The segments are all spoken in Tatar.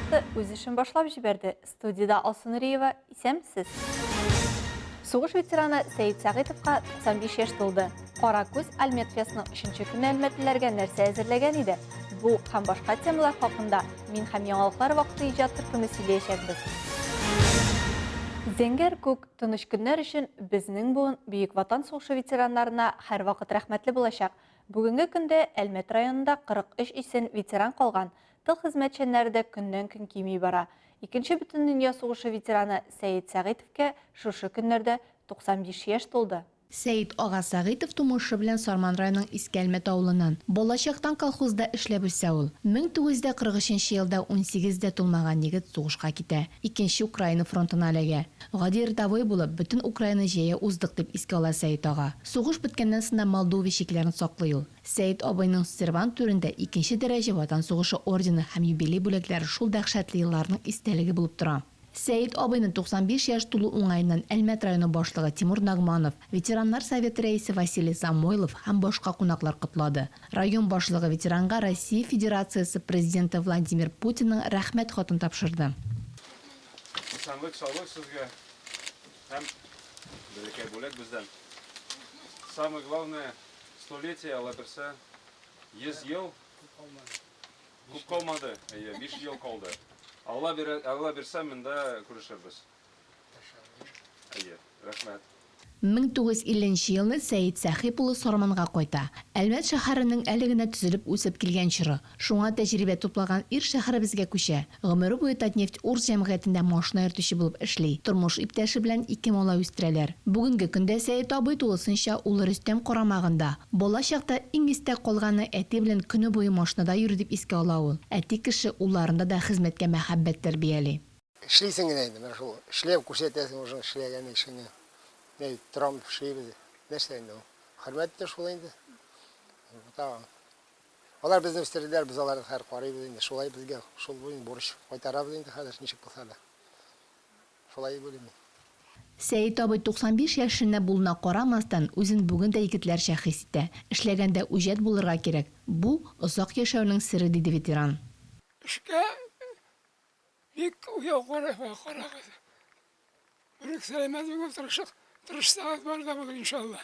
вақты өз ішін башлап жіберді. Студияда Алсу Нұриева, исәмсіз. Соғыш ветераны Сәйит Сағитовқа 95 яш толды. Қора көз Әлмет фесінің 3-ші күні әлметтілерге нәрсе әзірлеген еді. Бұл һәм башқа темалар хақында мен һәм яңалықлар вақты ижад түркімі сөйлейшекбіз. Зәңгәр көк тыныш күннәр үшін біздің буын Бүйік Ватан соғышы ветерандарына һәр вақыт рәхмәтлі болашақ. Бүгінгі күнде Әлмет районында 43 исен ветеран қалған. Тыл хезмәтчәннәре күннән күн кимей бара. Икенче бөтен дөнья сугышы ветераны Сәйит Сәгыйтовка шушы көннәрдә 95 яшь тулды. Сәйит Ага Сәгыйтов тумышы белән Сарман районының Иске Әлмәт авылыннан. Болачактан колхозда эшләп үсә ул. 1943 елда 18дә тулмаган егет сугышка китә. Икенче Украина фронтына эләгә. Гади рядовой булып, бөтен Украина җәя уздык дип искә ала Сәйит ага. Сугыш беткәннән соң Молдова чикләрен саклый ул. Сәйит абыйның сервант түрендә 2нче дәрәҗә Ватан сугышы ордены һәм юбилей бүләкләре шул дәһшәтле елларның истәлеге булып тора. Сәйит абыйның 95 яшь тулу уңайыннан Әлмәт районы башлыгы Тимур Нагманов, ветераннар советы рәисе Василий Самойлов һәм башка кунаклар котлады. Район башлыгы ветеранга Россия Федерациясы президенты Владимир Путинның рәхмәт хатын тапшырды. Саулык сезгә һәм бәләкәй бүләк бездән. Самое главное, столетие, Алла берсә, 100 ел күп калмады, 5 ел калды. Алла берсә, монда күрешербез. Рәхмәт. 1950 елны Сәйит Сәхип улы Сарманга кайта. Әлмәт шәһәренең әле генә төзелеп үсеп килгән чоры. Шуңа тәҗрибә туплаган ир шәһәребезгә күчә. Гомере буе Татнефть Урс җәмгыятендә машина йөртүче булып эшли. Тормыш иптәше белән 2 мала үстерәләр. Бүгенге көндә Сәйит абый тулысынча улы Рөстәм карамагында. Балачакта иң истә калганы әти белән көне буе машинада йөрү дип искә ала ул. Әти кеше улларында да хезмәткә мәхәббәт тәрбияли. Эшлисең генә инде, менә шул эшләп күрсәтәсең уже эшләгән эшеңне. Трам шибез, нәрсә инде ул. Хөрмәт тә шул инде. Алар безне үстерделәр, без аларны һәр карыйбыз инде. Шулай безгә шул буен бурыч кайтарабыз инде хәзер ничек булса да. Шулай булды. Сәйит абый 95 яшендә булуына карамастан үзен бүген дә егетләрчә хис итә. Эшләгәндә үҗәт булырга кирәк. Бу озак яшәүнең сыры диде ветеран. Эшкә бик уяу карагыз. Бер сәламәт булып тырышсагыз бар да булыр иншалла.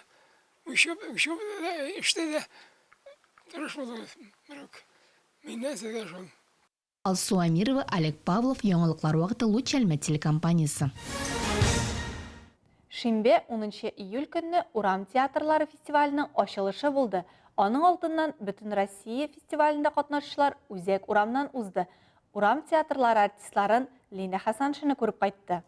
Ушып эштә дә тырыш булыгыз. Миннән сезгә шул. Алсу Амирова, Олег Павлов, яңалыклар вакыты Луч Әлмәт телекомпаниясе. Шимбе 10 июль көнне Урам театрлары фестиваленең ачылышы булды. Аның алдыннан Бөтен Россия фестивалендә катнашучылар үзәк урамнан узды. Урам театрлары артистларын Лина Хасаншины күреп кайтты.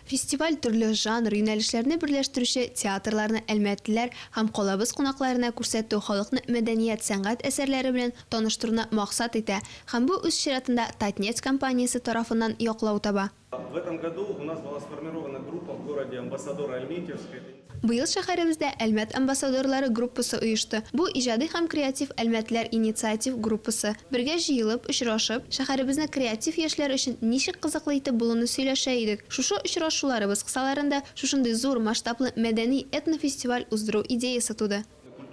Фестиваль төрле жанр юнәлешләрне берләштерүче театрларны әлмәтлеләр һәм калабыз кунакларына күрсәтү халыкны мәдәният сәнгать әсәрләре белән таныштыруны максат итә һәм бу үз чиратында Татнефть компаниясе тарафыннан яклау таба. В этом году у нас была сформирована группа в городе Амбассадор Альметьевской. Быел шәһәребездә Әлмәт амбассадорлары группасы оешты. Бу иҗади һәм креатив әлмәтләр инициатив группасы. Бергә җыелып, очрашып, шәһәребезнең креатив яшьләр өчен ничек кызыклы итеп булуны сөйләшә идек. Шушы очрашуларыбыз кысаларында шушындый зур масштаблы мәдәни этнофестиваль уздыру идеясы туды.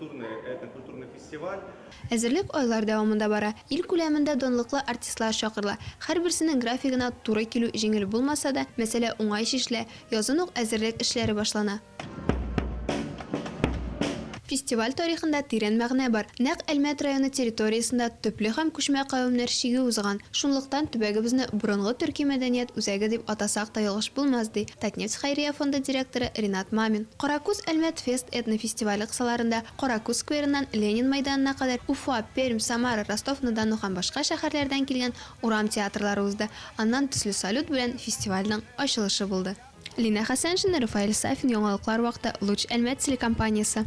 Этнокультурный фестиваль. Әзерлек айлар дәвамында бара. Ил күләмендә данлыклы артистлар чакырыла. Һәрберсенең графигына туры килү җиңел булмаса да, мәсьәлә уңай чишелә. Язын ук әзерлек эшләре башлана. Фестиваль тарихында тирән мәгънә бар. Нәкъ Әлмәт районы территориясында төпле һәм күчмә кавемнәр чиге узган. Шунлыктан төбәгебезне борынгы төрки мәдәният үзәге дип атасак та ялгыш булмас ди. Татнефть хәйрия фонды директоры Ринат Мамин. Каракүз Әлмәт фест этнофестивале кысаларында Каракүз скверыннан Ленин мәйданына кадәр Уфа, Пермь, Самара, Ростов-на-Дону һәм башка шәһәрләрдән килгән урам театрлары узды. Аннан төсле салют белән фестивальнең ачылышы булды. Лина Хасаншина, Рафаэль Сафин, яңалыклар вакыты Луч Әлмәт телекомпаниясе.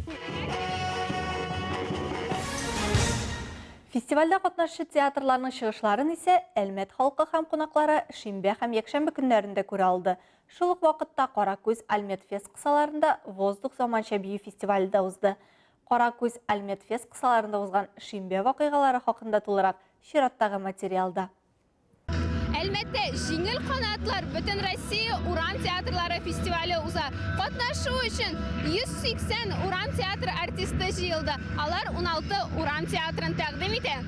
Фестивальдә катнашучы театрларның чыгышларын исә Әлмәт халкы һәм кунаклары шимбә һәм якшәмбе көннәрендә күрә алды. Шул ук вакытта Каракүз Әлмәт фест кысаларында Воздух заманча бию фестивале дә узды. Каракүз Әлмәт фест кысаларында узган шимбә вакыйгалары хакында тулырак чираттагы материалда. Әлмәттә җиңел канатлар Бөтен Россия Урам театрлары фестивале уза. Катнашу өчен 180 Урам театры артисты җыелды. Алар 16 Урам театрын тәкъдим итә.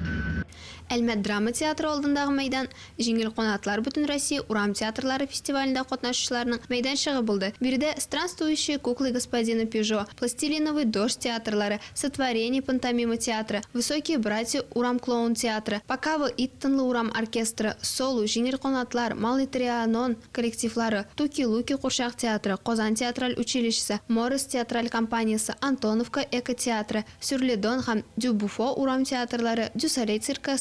Әлмәт драма театры алдындағы мәйдан жеңіл қонатлар бүтін Россия урам театрлары фестивалінде қатнашучыларның мәйданчығы болды. Биредә странствующие куклы господина Пежо, пластилиновый дождь театрлары, сотворение пантомимы театры, высокие братья урам клоун театры, Покавы иттынлы урам оркестры, солу, жеңіл қонатлар, малый трианон коллективлары, Туки-Луки қуршақ театры, Қозан театраль училищесі, Морис театраль компаниясы, Антоновка эко-театры, Сюрледон һәм Дюбуфо урам театрлары, Дюсалей цирка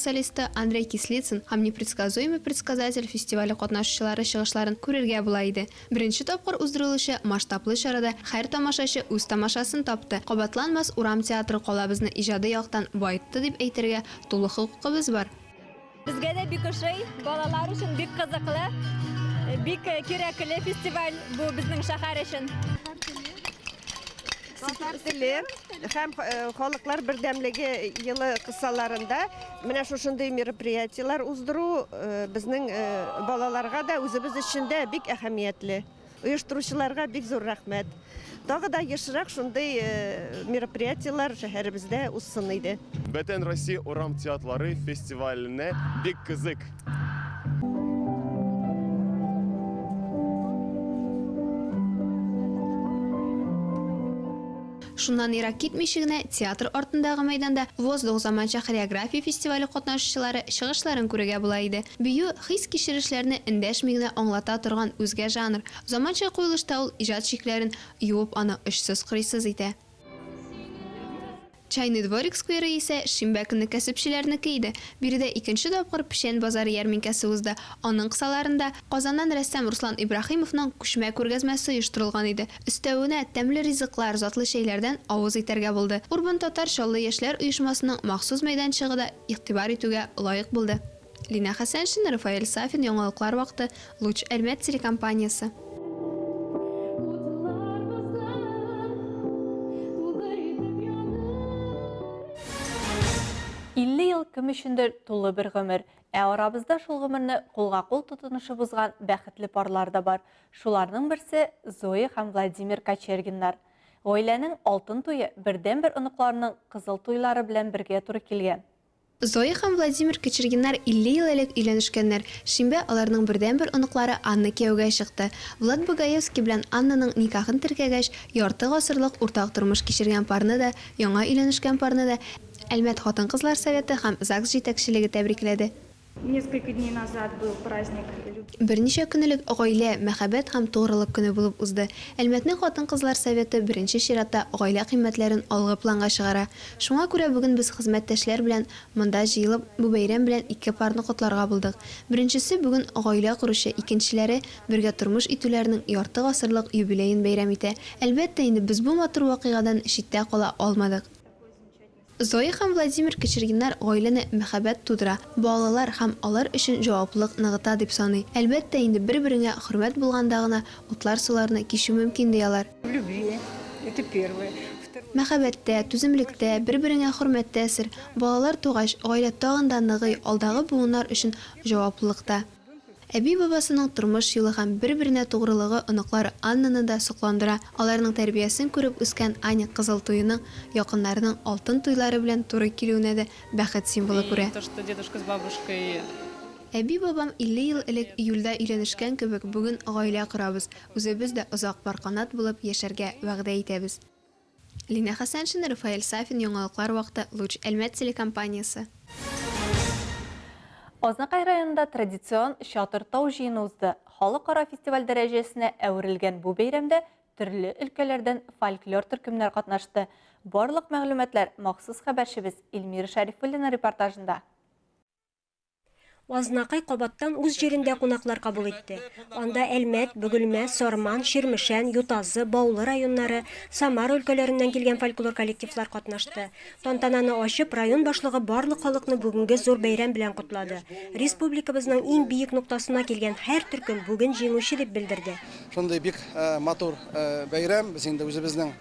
Андрей Кислицын һәм непредсказуемый предсказатель фестивале катнашучылары чыгышларын күрергә була иде. Беренче тапкыр уздырылучы масштаблы чарада һәр тамашачы үз тамашасын тапты. Кабатланмас урам театры калабызны иҗади яктан байтты дип әйтергә тулы хокукыбыз бар. Безгә дә бик ошый, балалар өчен бик кызыклы, бик кирәкле фестиваль бу безнең шәһәр өчен. Татарлар һәм халыклар бердәмлеге елы кысаларында менә шушындый мероприятиялар уздыру безнең балаларга да үзебез өчен дә бик әһәмиятле. Оештыручыларга бик зур рәхмәт. Тагы да ешрак шундый мероприятиялар шәһәребездә узсын иде. Бөтен Россия урам театрлары фестиваленә бик кызык. Шуннан ерак китмичә генә театр артындагы мәйданда Воздух заманча хореография фестивале катнашучылары чыгышларын күрергә була иде. Бию хис кичерешләрне эндәшми генә аңлата торган үзгә жанр. Заманча куелышта ул иҗат шикләрен юып аны очсыз-кырыйсыз итә. Чайный дворик скверы исә шимбә көнне кәсепчеләрнеке иде. Биредә икенче тапкыр печән базары ярминкәсе узды. Аның кысаларында Казаннан рәссам Руслан Ибраһимовның күчмә күргәзмәсе оештырылган иде. Өстәвенә тәмле ризыклар, затлы шәйләрдән авыз итәргә булды. Урбан татар шаллы яшьләр оешмасының махсус мәйданчыгы да игътибар итүгә лаек булды. Лина Хәсәншин, Рафаэль Сафин, яңалыклар вакыты, Луч Әлмәт телекомпаниясе. 50 ел кем өчендер тулы бер гомер. Арабызда шул гомерне кулга-кул тотынышы бузган бәхетле парлар да бар. Шуларның берсе Зоя һәм Владимир Кочергиннар. Гаиләнең алтын туе бердән-бер оныкларының кызыл туйлары белән бергә туры килгән. Зоя һәм Владимир Кочергиннар 50 ел элек өйләнешкәннәр. Шимбә аларның бердән-бер оныклары Анна кияүгә чыкты. Влад Багаевский белән Аннаның никахын теркәгәч, ярты гасырлык уртак тормыш кичергән парны да, яңа өйләнешкән парны да Әлмәт хатын-кызлар советы һәм ЗАГС җитәкчелеге тәбрикләде. Несколько дней назад был праздник. Берничә көнлек гаилә, мәхәббәт һәм тугрылык көне булып узды. Әлмәтнең хатын-кызлар советы беренче чиратта гаилә кыйммәтләрен алгы планга чыгара. Шуңа күрә бүген без хезмәттәшләр белән монда җыелып, бу бәйрәм белән ике парны котларга булдык. Беренчесе бүген гаилә куручы, икенчеләре бергә тормыш итүләренең ярты гасырлык юбилеен бәйрәм итә. Әлбәттә, инде без бу матур вакыйгадан читтә кала алмадык. Зоя һәм Владимир Кочергиннар гаиләне мәхәббәт тудыра, балалар һәм алар өчен җаваплылык ныгыта дип саный. Әлбәттә, инде бер-береңә хөрмәт булганда гына утлар суларны кичү мөмкин диялар. Это первое. Мәхәббәттә, түземлектә, бер-береңә хөрмәттә сер, балалар тугач, гаилә тагын да ныгый, алдагы буыннар өчен җаваплылыкта. Әби бабасының тормыш юлы һәм бер-беренә тугрылыгы оныклары Аннаны да сокландыра. Аларның тәрбиясен күреп үскән Аня кызыл туйының якыннарының алтын туйлары белән туры килүенә дә бәхет символы күрә. Әби бабам 50 ел элек июльдә өйләнешкән кебек бүген гаилә корабыз. Үзебез дә озак барканат булып яшәргә вәгъдә итәбез. Лина Хәсәншин, Рафаэль Сафин, яңалыклар вакыты, Луч Әлмәт телекомпаниясе. Азнакай районында традицион Шатыр-тау җыены узды. Халыкара фестиваль дәрәҗәсенә әверелгән бу бәйрәмдә төрле өлкәләрдән фольклор төркемнәр катнашты. Барлык мәгълүматлар махсус хәбәрчебез Илмира Шәрифуллина репортажында. Азнакай кабаттан үз җирендә кунаклар кабул итте. Анда Әлмәт, Бөгелмә, Сарман, Ширмешән, Ютазы, Баулы районнары, Самар өлкәләреннән килгән фольклор коллективлар катнашты. Тантананы ачып, район башлыгы барлык халыкны бүгенге зур бәйрәм белән котлады. Республикабызның иң биек ноктасына килгән һәр төркем бүген җиңүче дип белдерде. Шундый бик матур бәйрәм, без инде үзебезнең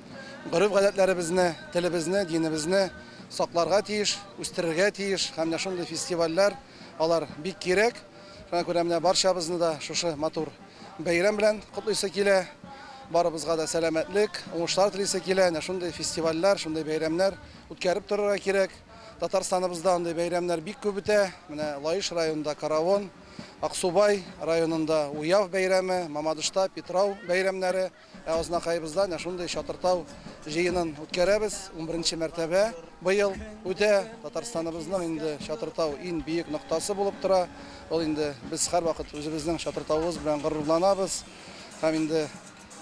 гореф-гадәтләребезне, телебезне, динебезне сакларга тиеш, үстерергә тиеш, һәм дә шундый фестивальләр алар бик кирәк. Шуңа күрә менә барчабызны да шушы матур бәйрәм белән котлыйсы килә. Барыбызга да сәламәтлек, уңышлар телисе килә. Шундый фестивальләр, шундый бәйрәмнәр үткәреп торырга кирәк. Татарстаныбызда андай бәйрәмнәр бик күп үтә. Менә Лаиш районында Каравон, Аксубай районында Уяв бәйрәме, Мамадышта Петрау бәйрәмнәре, Азнакайыбызда шундый Чатыртау җыенын үткәрәбез. 11-нче мәртәбә быел үтә. Татарстаныбызның инде Чатыртау иң бийек ноктасы булып тора. Ул инде без һәрвакыт үзебезнең Чатыртауыбыз белән горурланабыз. Һәм инде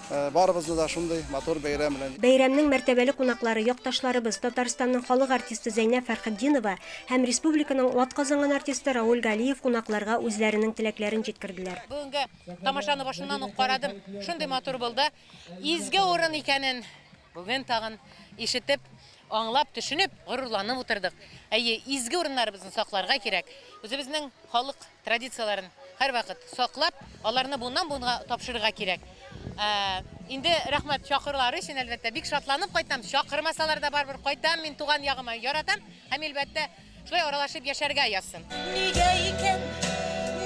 барыбызны да шундый матур бәйрәм белән. Бәйрәмнең мәртәбәле кунаклары якташларыбыз Татарстанның халык артисты Зәйнәп Фәрхетдинова һәм республиканың атказанган артисты Рауль Галиев кунакларга үзләренең теләкләрен җиткерделәр. Бүгенге тамашаны башыннан ук карадым. Шундый матур булды. Изге урын икәнен бүген тагын ишетеп, аңлап, төшенеп, горурланып утырдык. Әйе, изге урыннарыбызны сакларга кирәк. Үзебезнең халык традицияларын һәрвакыт саклап, аларны буннан-буңга тапшырырга кирәк. Инде рәхмәт чакырлары өчен әлбәттә бик шатланып кайтам. Чакырмасалар да барбер кайтам, мин туган ягыма яратам һәм әлбәттә шулай аралашып яшәргә язсын. Нигә икән,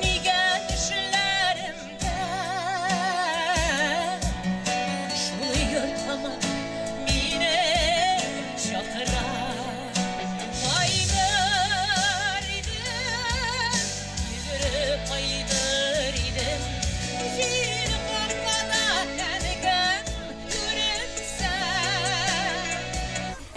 нигә төшләремдә шулай йөртәм мине чакыра. Кайдар идем, йөгереп кайдар идем.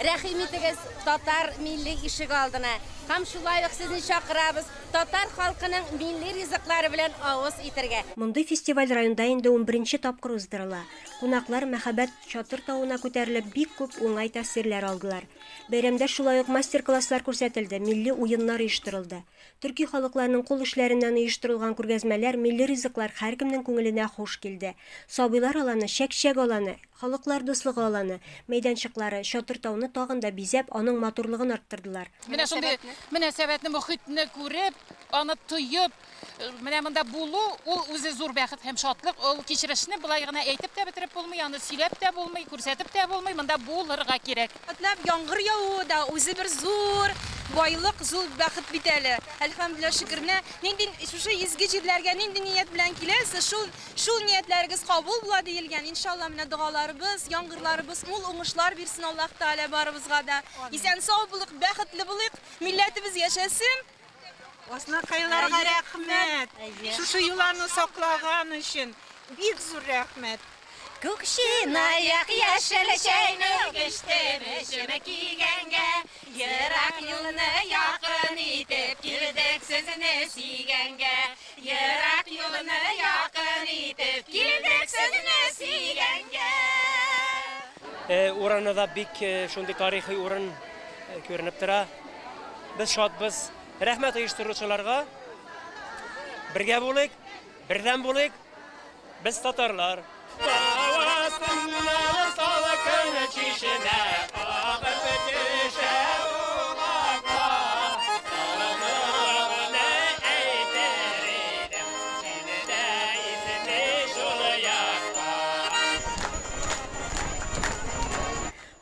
Рәхим итегез татар милли ишек алдына. Һәм шулай ук сезне чакырабыз татар халкының милли ризыклары белән авыз итәргә. Мондый фестиваль районда инде 11-нче тапкыр уздырыла. Кунаклар мәхәббәт Чатыртауына күтәрелеп бик күп уңай тәэсирләр алдылар. Бәйрәмдә шулай ук мастер-класслар күрсәтелде, милли уеннар оештырылды. Төрки халыкларының кул эшләреннән оештырылган күргәзмәләр, милли ризыклар һәркемнең күңеленә хуш килде. Сабыйлар аланы, чәкчәк аланы, халыклар дуслыгы аланы, мәйданчыклары Чатыртауны тагын да бизәп, аның матурлыгын арттырдылар. Менә шундый мөнәсәбәтне, мөхитне күреп, аны тоеп, менә монда булу, ул үзе зур бәхет һәм шатлык. Ул кичерешне былай гына әйтеп тә бетереп булмый, аны сөйләп тә булмый, күрсәтеп тә булмый. Монда булырга кирәк. Атлап яңгыр явуы да үзе бер зур байлык, зур бәхет бит әле. Әлхәмдүлилләh шөкерне. Нинди шушы изге җирләргә нинди ният белән киләсез, шул ниятләрегез кабул була диелгән. Иншалла менә дугаларыбыз, яңгырларыбыз мул уңышлар бирсен Аллаһ Тәгалә барыбызга да. Исән сау булык, бәхетле булык, милләтебез яшәсен. Азнакайларга рәхмәт. Шушы юлларны саклаган өчен бик зур рәхмәт. Күкшин аяк яшел чәйнек эштем эшемә кигәнгә, ерак юлны якын итеп килдек сезне сөйгәнгә, ерак юлны якын итеп килдек сезне сөйгәнгә. Урыны да бик шундый тарихи урын күренеп тора. Без шатбыз. Рәхмәт оештыручыларга. Бергә булыйк, бердәм булыйк. Без татарлар.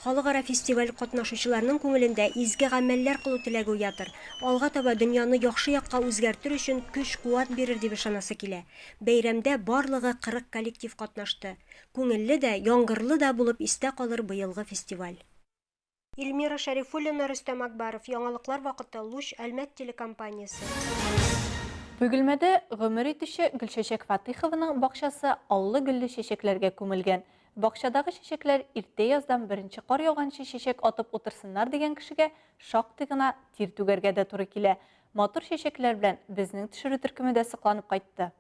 Халыкара фестиваль катнашучыларының күңелендә изге гамәлләр кылу теләге уятыр. Алга таба дөньяны яхшы якка үзгәртер өчен көч-куәт бирер дип ышанасы килә. Бәйрәмдә барлыгы 40 коллектив катнашты. Күңелле дә, яңгырлы да булып истә калыр быелгы фестиваль. Илмира Шәрифуллина, Рөстәм Акбаров, яңалыклар вакыты, Луч, Әлмәт телекомпаниясе. Бөгелмәдә гомер итүче Гөлчәчәк Фатихованың бакчасы аллы гөлле чәчәкләргә күмелгән. Бакчадагы чәчәкләр иртә яздан беренче кар яуганчы чәчәк атып утырсыннар дигән кешегә шактый гына тир түгәргә дә туры килә. Матур чәчәкләр белән безнең төшерү төркеме дә сакланып кайтты.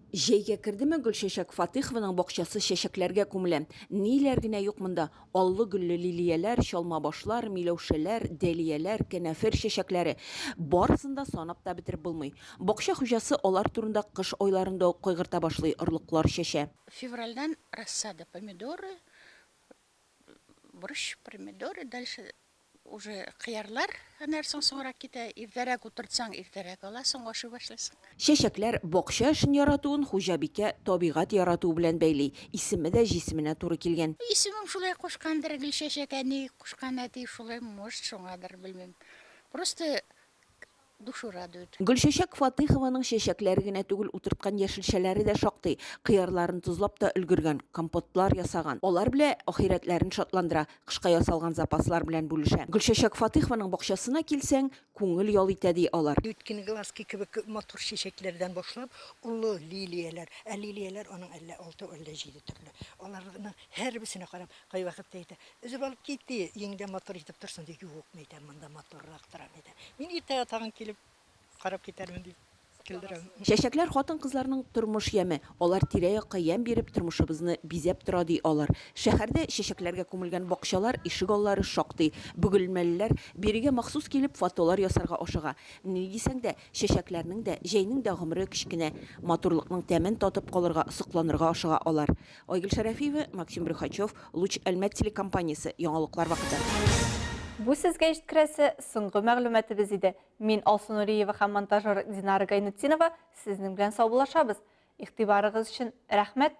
Җәйгә кердеме Гөлчәчәк Фатихованың бакчасы чәчәкләргә күмелә. Ниләр генә юк монда. Аллы гөлле лилияләр, чалма башлар, миләүшәләр, дәлияләр, кәнәфер чәчәкләре. Барысын да санап та бетереп булмый. Бакча хуҗасы алар турында кыш айларында ук кайгырта башлый, орлыклар чәчә. Февральдан рассада помидоры, борщ, помидоры, дальше уже кыярлар, нәрсәң соңрак китә, иртәрәк утыртсаң, иртәрәк аласың, ашый башлайсың. Чәчәкләр бакча эшен яратуын хуҗабикә табигать ярату белән бәйли. Исеме дә җисеменә туры килгән. Исемем шулай кушкандыр, Гөлчәчәк әни кушкан әти шулай, может, шуңадыр, белмим. Просто душу радует. Гөлшәшәк Фатыйхованың чәчәкләре генә түгел, утырткан яшелчәләре дә шактый. Кыярларын тузлап та өлгергән, компотлар ясаган. Алар белә ахирәтләрен шатландыра, кышка ясалган запаслар белән бүлешә. Гөлшәшәк Фатыйхованың бакчасына килсәң, күңел ял итә ди алар. Үткән глазки кебек матур чәчәкләрдән башлап, улы лилияләр, лилияләр аның 56-57 төрле. Аларның һәрбисенә карап, кай вакытта әйтә, үзеп алып китте, еңдә матур итеп торсын дип, юк мәйтә, монда матуррак тора мәйтә. Мин иртә тагын килеп карап китәрмен дип килдерәм. Чәчәкләр хатын-кызларның тормыш яме. Алар тирә-якка ям биреп тормышыбызны бизәп тора ди алар. Шәһәрдә чәчәкләргә күмелгән бакчалар, ишек аллары шактый. Бөгелмәлеләр бирегә махсус килеп фотолар ясарга ашыга. Ни дисәң дә, чәчәкләрнең дә, җәйнең дә гомере кичкенә. Матурлыкның тәмен татып калырга, сокланырга ашыга алар. Айгөл Шәрәфиева, Максим Брюхачев, Луч Әлмәт телекомпаниясе. Яңалыклар вакыты. Бу сезгә җиткерәсе соңгы мәгълүматыбыз иде. Мин Алсу Нуриева һәм монтажер Динара Гайнутдинова сезнең белән саубуллашабыз. Игътибарыгыз өчен рәхмәт.